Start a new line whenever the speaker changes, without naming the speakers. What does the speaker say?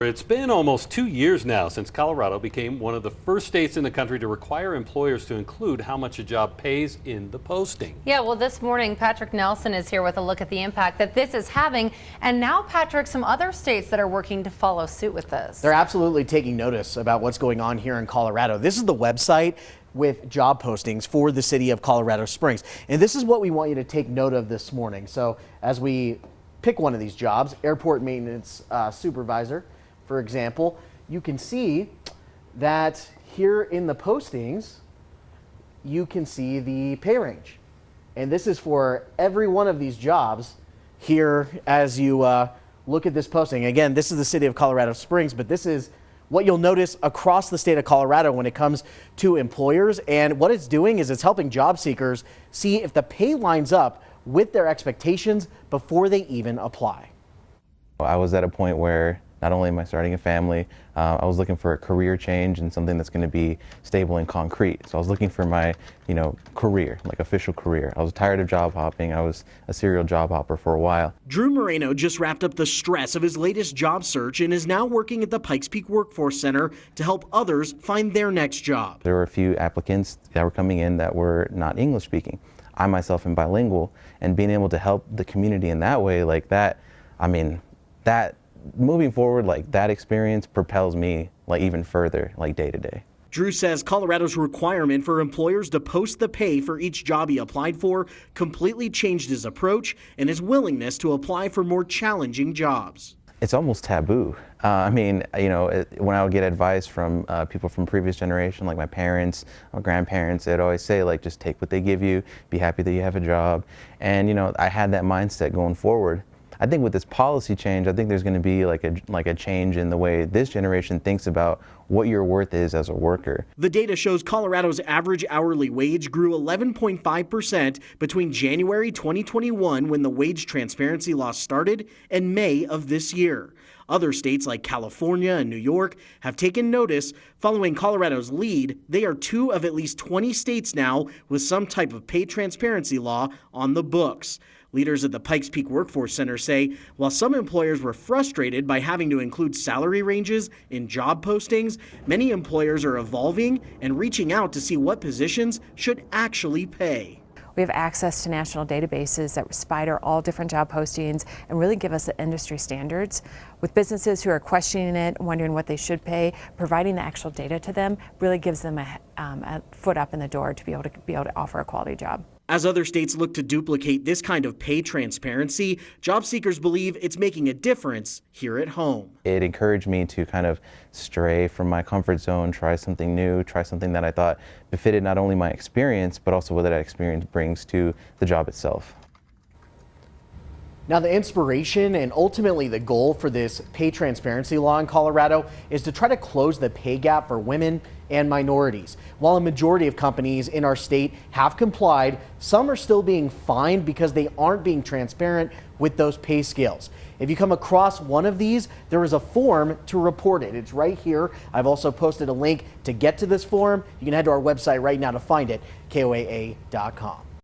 It's been almost 2 years now since Colorado became one of the first states in the country to require employers to include how much a job pays in the posting.
Yeah, well, this morning, Patrick Nelson is here with a look at the impact that this is having. And now, Patrick, some other states that are working to follow suit with this.
They're absolutely taking notice about what's going on here in Colorado. This is the website with job postings for the city of Colorado Springs. And this is what we want you to take note of this morning. So as we pick one of these jobs, airport maintenance supervisor, for example, you can see that here in the postings, you can see the pay range. And this is for every one of these jobs here as you look at this posting. Again, this is the city of Colorado Springs, but this is what you'll notice across the state of Colorado when it comes to employers. And what it's doing is it's helping job seekers see if the pay lines up with their expectations before they even apply.
I was at a point where not only am I starting a family, I was looking for a career change and something that's going to be stable and concrete. So I was looking for my, career, like official career. I was tired of job hopping. I was a serial job hopper for a while.
Drew Moreno just wrapped up the stress of his latest job search and is now working at the Pikes Peak Workforce Center to help others find their next job.
There were a few applicants that were coming in that were not English speaking. I myself am bilingual, and being able to help the community in that way, like that, moving forward, like that experience propels me like even further, like day to day.
Drew says Colorado's requirement for employers to post the pay for each job he applied for completely changed his approach and his willingness to apply for more challenging jobs.
It's almost taboo. When I would get advice from people from previous generation, like my parents or grandparents, they'd always say, like, just take what they give you, be happy that you have a job. And, I had that mindset going forward. I think with this policy change, I think there's going to be like a change in the way this generation thinks about what your worth is as a worker.
The data shows Colorado's average hourly wage grew 11.5% between January 2021, when the wage transparency law started, and May of this year. Other states like California and New York have taken notice. Following Colorado's lead, they are two of at least 20 states now with some type of pay transparency law on the books. Leaders at the Pikes Peak Workforce Center say while some employers were frustrated by having to include salary ranges in job postings, many employers are evolving and reaching out to see what positions should actually pay.
We have access to national databases that spider all different job postings and really give us the industry standards. With businesses who are questioning it, wondering what they should pay, providing the actual data to them really gives them a foot up in the door to be able to offer a quality job.
As other states look to duplicate this kind of pay transparency, job seekers believe it's making a difference here at home.
It encouraged me to kind of stray from my comfort zone, try something new, try something that I thought befitted not only my experience, but also what that experience brings to the job itself.
Now, the inspiration and ultimately the goal for this pay transparency law in Colorado is to try to close the pay gap for women and minorities. While a majority of companies in our state have complied, some are still being fined because they aren't being transparent with those pay scales. If you come across one of these, there is a form to report it. It's right here. I've also posted a link to get to this form. You can head to our website right now to find it, KOAA.com.